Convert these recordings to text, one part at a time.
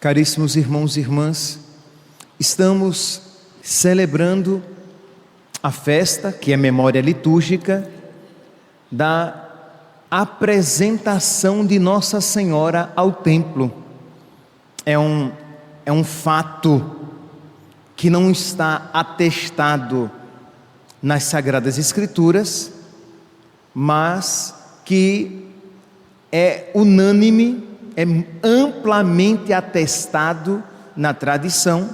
Caríssimos irmãos e irmãs, estamos celebrando a festa, que é memória litúrgica, da apresentação de Nossa Senhora ao templo. É um fato que não está atestado nas Sagradas Escrituras, mas que é unânime, é amplamente atestado na tradição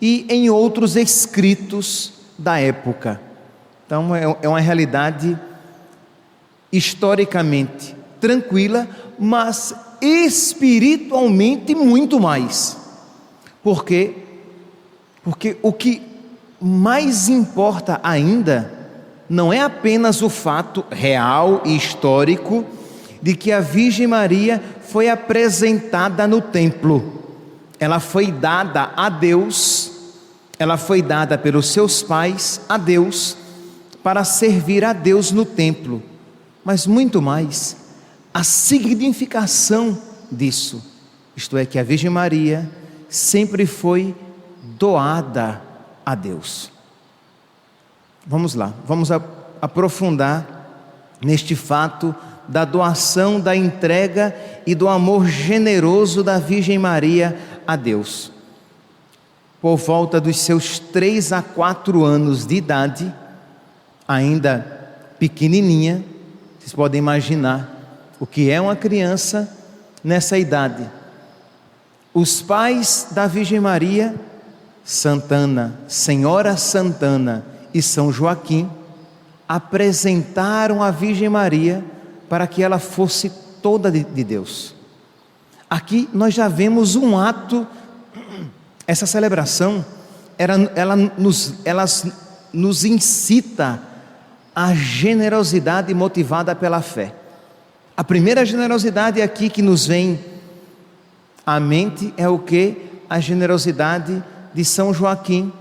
e em outros escritos da época. Então é uma realidade historicamente tranquila, mas espiritualmente muito mais. Por quê? Porque o que mais importa ainda não é apenas o fato real e histórico de que a Virgem Maria foi apresentada no templo. Ela foi dada a Deus, ela foi dada pelos seus pais a Deus, para servir a Deus no templo. Mas muito mais, a significação disso, isto é, que a Virgem Maria sempre foi doada a Deus. Vamos lá, vamos aprofundar neste fato da doação, da entrega e do amor generoso da Virgem Maria a Deus. Por volta dos seus 3 a 4 anos de idade, ainda pequenininha, vocês podem imaginar o que é uma criança nessa idade. Os pais da Virgem Maria, Santana, Senhora Santana e São Joaquim, apresentaram a Virgem Maria para que ela fosse toda de Deus. Aqui nós já vemos um ato. Essa celebração, ela nos incita à generosidade motivada pela fé. A primeira generosidade aqui que nos vem à mente é o que? A generosidade de São Joaquim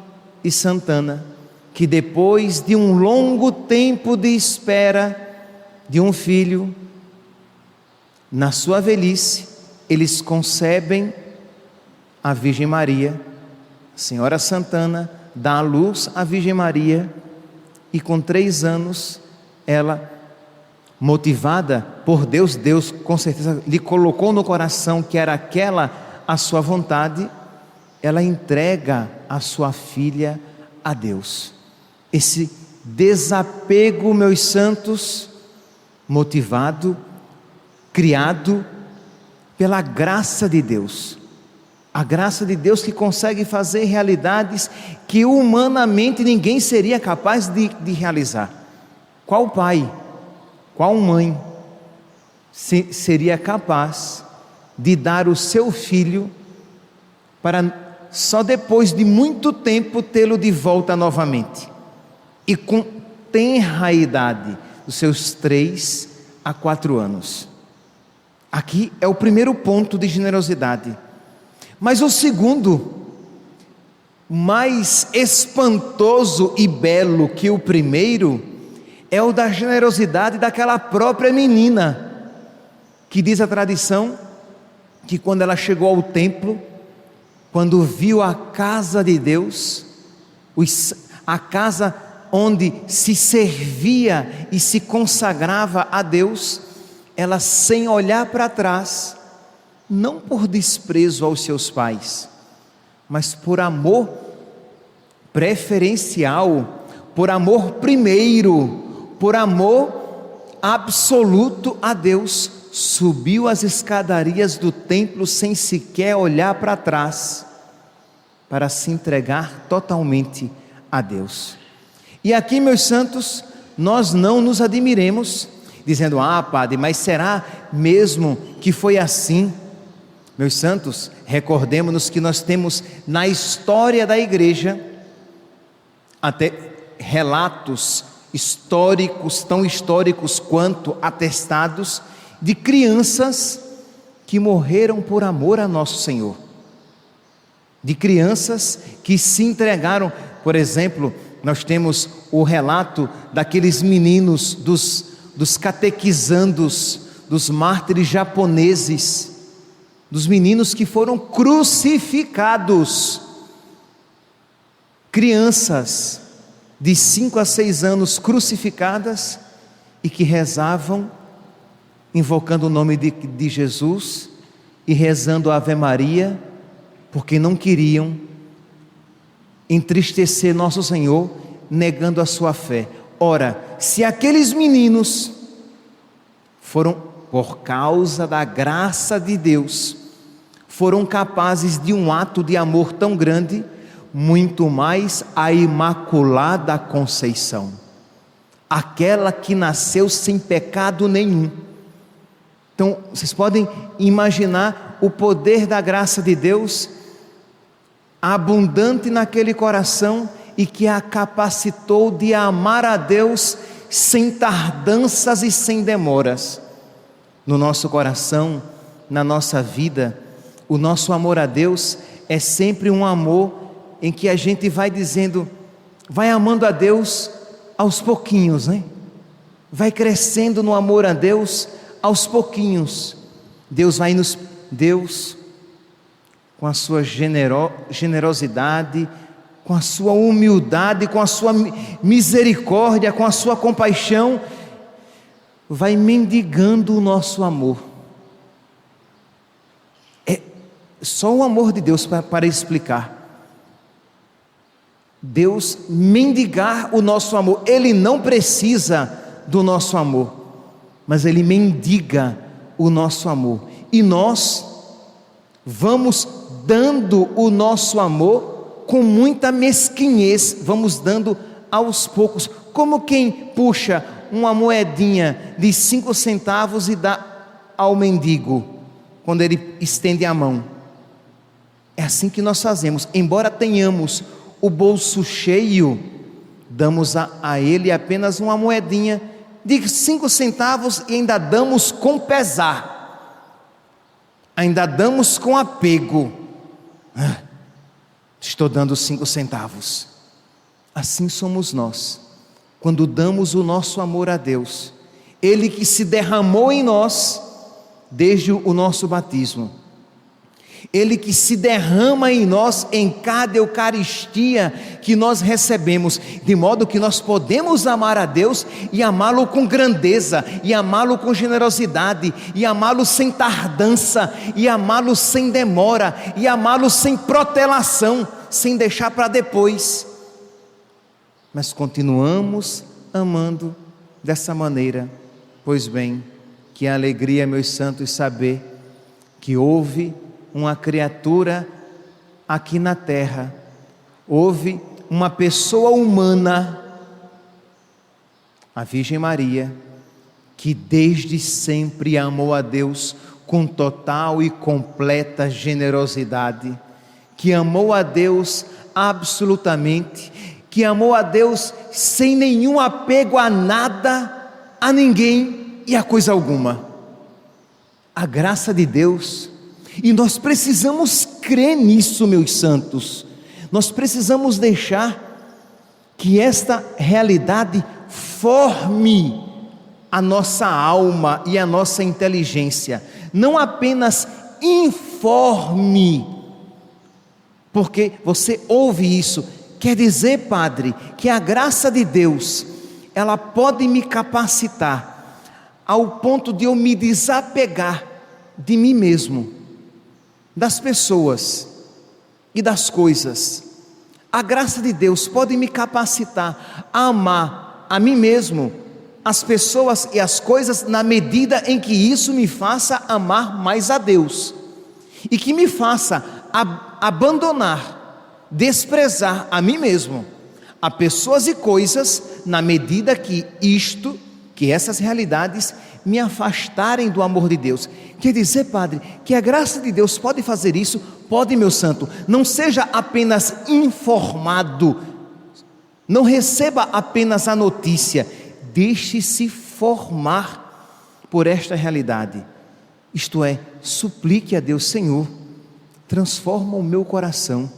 e Santana, que depois de um longo tempo de espera de um filho, na sua velhice, eles concebem a Virgem Maria. A Senhora Santana dá à luz a Virgem Maria e com 3 anos ela, motivada por Deus, Deus com certeza lhe colocou no coração que era aquela a sua vontade, ela entrega a sua filha a Deus. Esse desapego, meus santos, motivado, criado pela graça de Deus. A graça de Deus que consegue fazer realidades que humanamente ninguém seria capaz de realizar. Qual pai, qual mãe seria capaz de dar o seu filho para só depois de muito tempo tê-lo de volta novamente? E com tenra idade, dos seus 3 a 4 anos. Aqui é o primeiro ponto de generosidade. Mas o segundo, mais espantoso e belo que o primeiro, é o da generosidade daquela própria menina, que diz a tradição, que quando ela chegou ao templo, quando viu a casa de Deus, a casa onde se servia e se consagrava a Deus, ela, sem olhar para trás, não por desprezo aos seus pais, mas por amor preferencial, por amor primeiro, por amor absoluto a Deus, subiu as escadarias do templo sem sequer olhar para trás, para se entregar totalmente a Deus. E aqui, meus santos, nós não nos admiremos, dizendo: ah, padre, mas será mesmo que foi assim? Meus santos, recordemos-nos que nós temos na história da igreja até relatos históricos, tão históricos quanto atestados, de crianças que morreram por amor a Nosso Senhor, de crianças que se entregaram. Por exemplo, nós temos o relato daqueles meninos, dos catequizandos, dos mártires japoneses, dos meninos que foram crucificados. Crianças de 5 a 6 anos crucificadas e que rezavam, invocando o nome de Jesus e rezando a Ave Maria, porque não queriam entristecer nosso Senhor, negando a sua fé. Ora, se aqueles meninos foram, por causa da graça de Deus, foram capazes de um ato de amor tão grande, muito mais a Imaculada Conceição, aquela que nasceu sem pecado nenhum. Então, vocês podem imaginar o poder da graça de Deus, abundante naquele coração, e que a capacitou de amar a Deus sem tardanças e sem demoras. No nosso coração, na nossa vida, o nosso amor a Deus é sempre um amor em que a gente vai dizendo, vai amando a Deus aos pouquinhos, né? Vai crescendo no amor a Deus aos pouquinhos. Deus, com a sua generosidade, com a sua humildade, com a sua misericórdia, com a sua compaixão, vai mendigando o nosso amor. É só o amor de Deus para explicar. Deus mendigar o nosso amor. Ele não precisa do nosso amor, mas Ele mendiga o nosso amor. E nós vamos dando o nosso amor com muita mesquinhez, vamos dando aos poucos, como quem puxa uma moedinha de 5 centavos e dá ao mendigo, quando ele estende a mão. É assim que nós fazemos, embora tenhamos o bolso cheio, damos a ele apenas uma moedinha de 5 centavos e ainda damos com pesar, ainda damos com apego. Estou dando 5 centavos. Assim somos nós, quando damos o nosso amor a Deus, Ele que se derramou em nós desde o nosso batismo, Ele que se derrama em nós em cada Eucaristia que nós recebemos, de modo que nós podemos amar a Deus e amá-lo com grandeza, e amá-lo com generosidade, e amá-lo sem tardança, e amá-lo sem demora, e amá-lo sem protelação, sem deixar para depois. Mas continuamos amando dessa maneira. Pois bem, que alegria, meus santos, saber que houve uma criatura aqui na terra, houve uma pessoa humana, a Virgem Maria, que desde sempre amou a Deus com total e completa generosidade, que amou a Deus absolutamente, que amou a Deus sem nenhum apego a nada, a ninguém e a coisa alguma. A graça de Deus. E nós precisamos crer nisso, meus santos. Nós precisamos deixar que esta realidade forme a nossa alma e a nossa inteligência, não apenas informe, porque você ouve isso, quer dizer, padre, que a graça de Deus, ela pode me capacitar ao ponto de eu me desapegar de mim mesmo, das pessoas e das coisas. A graça de Deus pode me capacitar a amar a mim mesmo, as pessoas e as coisas, na medida em que isso me faça amar mais a Deus, e que me faça abandonar, desprezar a mim mesmo, a pessoas e coisas, na medida que essas realidades me afastarem do amor de Deus. Quer dizer, padre, que a graça de Deus pode fazer isso? Pode, meu santo. Não seja apenas informado, não receba apenas a notícia, deixe-se formar por esta realidade. Isto é, suplique a Deus: Senhor, transforma o meu coração,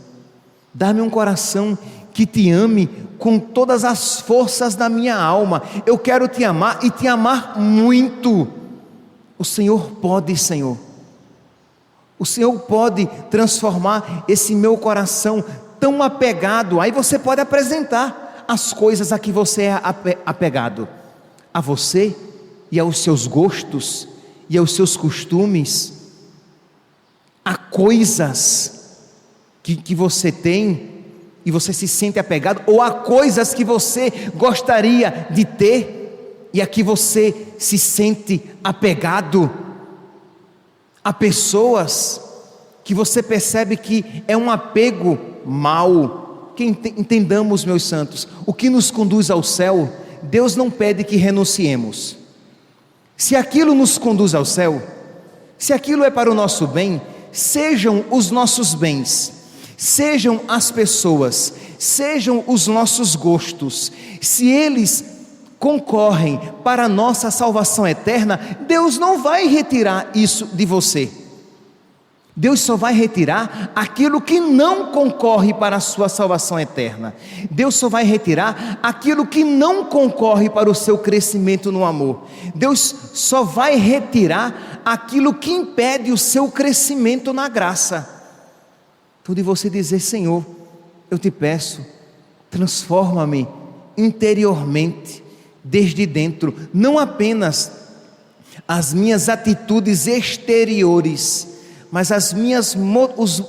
dá-me um coração que te ame com todas as forças da minha alma. Eu quero te amar e te amar muito. O Senhor pode, Senhor. O Senhor pode transformar esse meu coração tão apegado. Aí você pode apresentar as coisas a que você é apegado, a você e aos seus gostos e aos seus costumes, a coisas que você tem e você se sente apegado, ou a coisas que você gostaria de ter e a que você se sente apegado, a pessoas que você percebe que é um apego mau. Que entendamos, meus santos, o que nos conduz ao céu, Deus não pede que renunciemos. Se aquilo nos conduz ao céu, se aquilo é para o nosso bem, sejam os nossos bens, sejam as pessoas, sejam os nossos gostos, se eles concorrem para a nossa salvação eterna, Deus não vai retirar isso de você. Deus só vai retirar aquilo que não concorre para a sua salvação eterna. Deus só vai retirar aquilo que não concorre para o seu crescimento no amor. Deus só vai retirar aquilo que impede o seu crescimento na graça. Tudo de você dizer: Senhor, eu te peço, transforma-me interiormente, desde dentro, não apenas as minhas atitudes exteriores, mas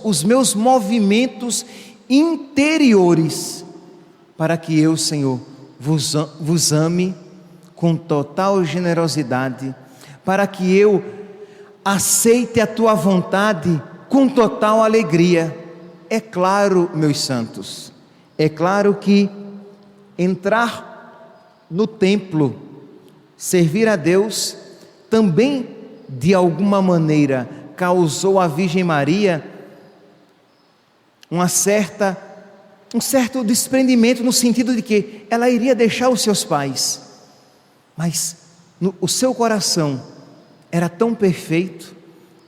os meus movimentos interiores, para que eu, Senhor, vos ame com total generosidade, para que eu aceite a tua vontade com total alegria. É claro, meus santos, é claro que entrar no templo, servir a Deus, também de alguma maneira causou à Virgem Maria um certo desprendimento, no sentido de que ela iria deixar os seus pais, mas o seu coração era tão perfeito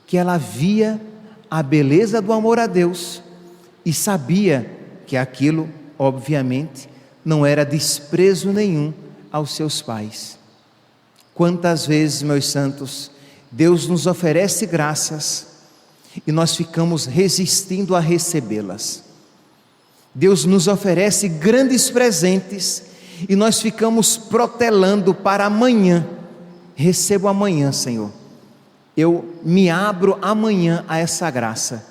que ela via a beleza do amor a Deus e sabia que aquilo, obviamente, não era desprezo nenhum aos seus pais. Quantas vezes, meus santos, Deus nos oferece graças e nós ficamos resistindo a recebê-las. Deus nos oferece grandes presentes e nós ficamos protelando para amanhã. Recebo amanhã, Senhor. Eu me abro amanhã a essa graça.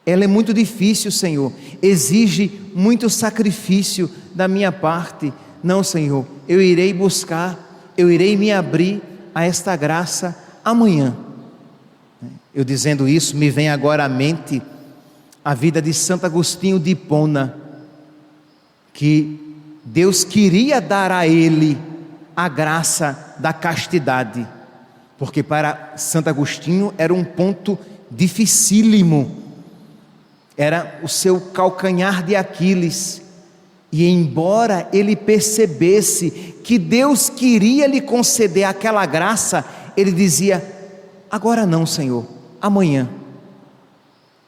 Ela é muito difícil, Senhor, exige muito sacrifício da minha parte. Não, Senhor, eu irei buscar, eu irei me abrir a esta graça amanhã. Eu dizendo isso, me vem agora à mente a vida de Santo Agostinho de Hipona, que Deus queria dar a ele a graça da castidade, porque para Santo Agostinho era um ponto dificílimo, era o seu calcanhar de Aquiles. E embora ele percebesse que Deus queria lhe conceder aquela graça, ele dizia: agora não, Senhor, amanhã.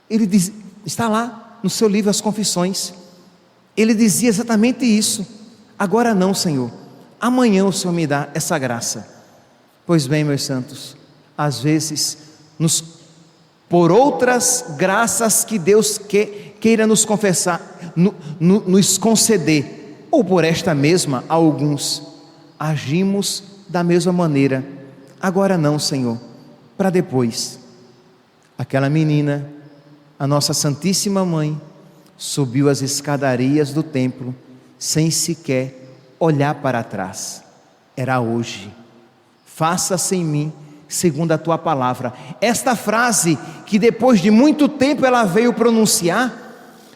Ele diz, está lá no seu livro As Confissões, ele dizia exatamente isso: agora não, Senhor, amanhã o Senhor me dá essa graça. Pois bem, meus santos, às vezes, por outras graças que Deus queira nos confessar, nos conceder, ou por esta mesma, alguns, agimos da mesma maneira. Agora não, Senhor, para depois. Aquela menina, a nossa Santíssima Mãe, subiu as escadarias do templo, sem sequer olhar para trás. Era hoje. Faça-se em mim segundo a tua palavra. Esta frase, que depois de muito tempo ela veio pronunciar,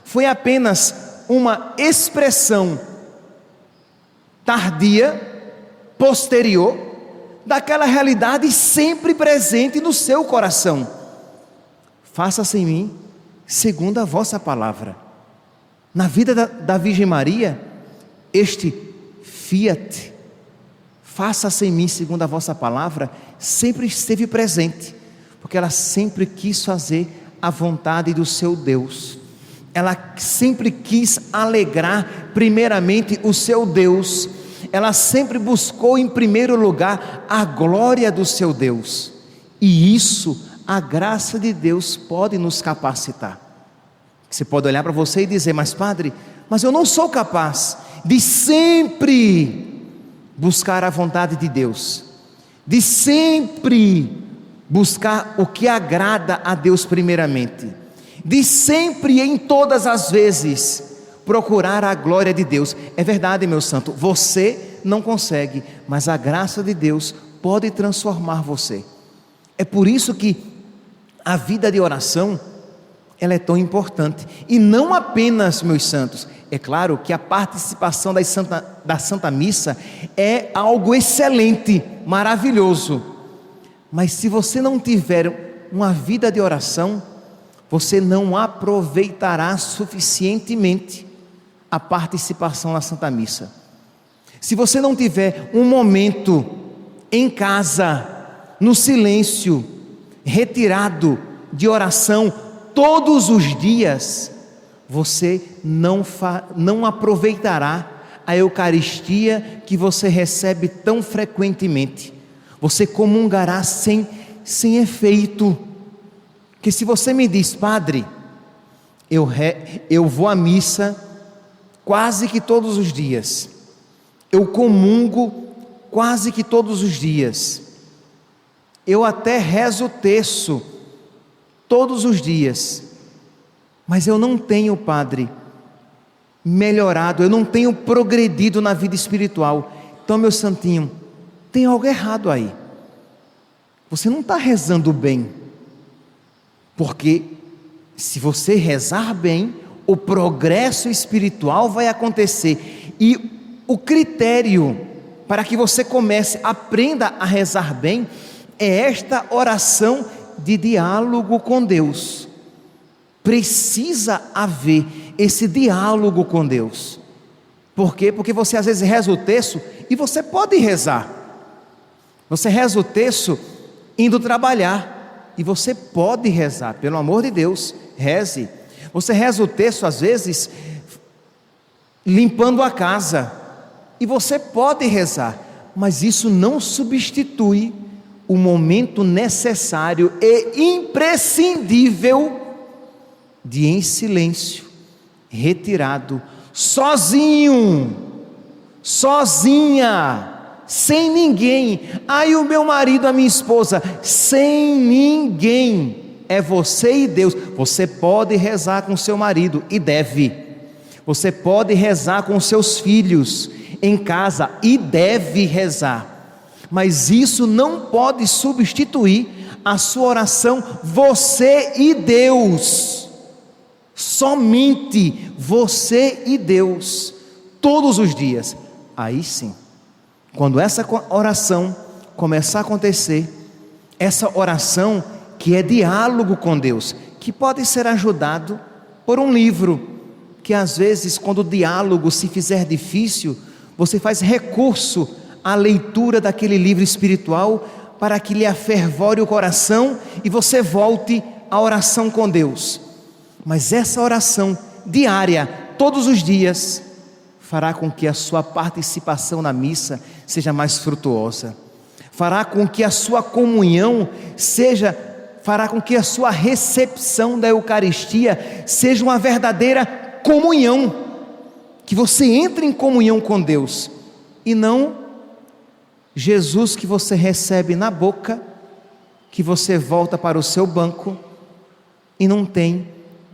foi apenas uma expressão tardia, posterior, daquela realidade sempre presente no seu coração. Faça-se em mim segundo a vossa palavra. Na vida da Virgem Maria, este fiat, faça-se em mim segundo a vossa palavra, sempre esteve presente, porque ela sempre quis fazer a vontade do seu Deus. Ela sempre quis alegrar primeiramente o seu Deus. Ela sempre buscou em primeiro lugar a glória do seu Deus, e isso a graça de Deus pode nos capacitar. Você pode olhar para você e dizer: mas padre, mas eu não sou capaz de sempre buscar a vontade de Deus, de sempre buscar o que agrada a Deus primeiramente, de sempre, em todas as vezes, procurar a glória de Deus. É verdade, meu santo, você não consegue, mas a graça de Deus pode transformar você. É por isso que a vida de oração, ela é tão importante. E não apenas, meus santos, é claro que a participação da Santa Missa é algo excelente, maravilhoso. Mas se você não tiver uma vida de oração, você não aproveitará suficientemente a participação na Santa Missa. Se você não tiver um momento em casa, no silêncio, retirado de oração todos os dias, você não aproveitará a Eucaristia que você recebe tão frequentemente. Você comungará sem efeito. Que se você me diz: padre, eu vou à missa quase que todos os dias, eu comungo quase que todos os dias, eu até rezo o terço todos os dias, mas eu não tenho, padre, melhorado, eu não tenho progredido na vida espiritual. Então, meu santinho, tem algo errado aí. Você não está rezando bem, porque se você rezar bem, o progresso espiritual vai acontecer, e o critério para que você aprenda a rezar bem, é esta oração de diálogo com Deus. Precisa haver esse diálogo com Deus. Por quê? Porque você às vezes reza o terço, e você pode rezar. Você reza o terço indo trabalhar, e você pode rezar, pelo amor de Deus, reze. Você reza o terço às vezes limpando a casa, e você pode rezar, mas isso não substitui o momento necessário e imprescindível de, em silêncio, retirado, sozinho, sozinha, sem ninguém. Aí o meu marido, a minha esposa, sem ninguém, é você e Deus. Você pode rezar com seu marido, e deve. Você pode rezar com seus filhos em casa, e deve rezar. Mas isso não pode substituir a sua oração, você e Deus. Somente você e Deus, todos os dias. Aí sim, quando essa oração começar a acontecer, essa oração que é diálogo com Deus, que pode ser ajudado por um livro, que às vezes, quando o diálogo se fizer difícil, você faz recurso à leitura daquele livro espiritual, para que lhe afervore o coração e você volte à oração com Deus. Mas essa oração diária, todos os dias, fará com que a sua participação na missa seja mais frutuosa, fará com que a sua comunhão fará com que a sua recepção da Eucaristia seja uma verdadeira comunhão, que você entre em comunhão com Deus, e não Jesus que você recebe na boca, que você volta para o seu banco e não tem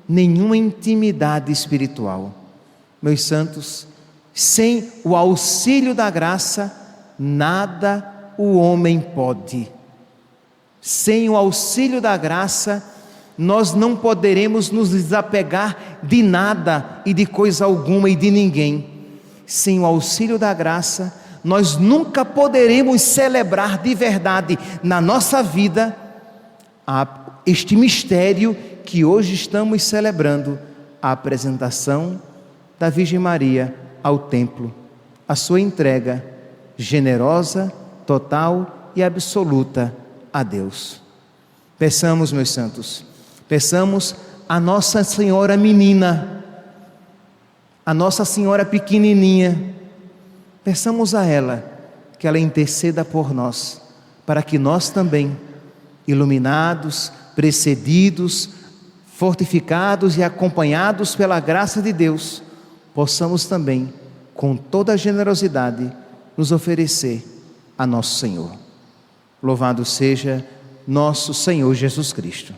nenhuma intimidade espiritual. Meus santos, sem o auxílio da graça, nada o homem pode. Sem o auxílio da graça, nós não poderemos nos desapegar de nada e de coisa alguma e de ninguém. Sem o auxílio da graça, nós nunca poderemos celebrar de verdade na nossa vida este mistério que hoje estamos celebrando, a apresentação da Virgem Maria ao templo, a sua entrega generosa, total e absoluta a Deus. Peçamos, meus santos, peçamos a Nossa Senhora menina, a Nossa Senhora pequenininha, peçamos a ela que ela interceda por nós, para que nós também iluminados, precedidos, fortificados e acompanhados pela graça de Deus, possamos também, com toda a generosidade, nos oferecer a nosso Senhor. Louvado seja nosso Senhor Jesus Cristo.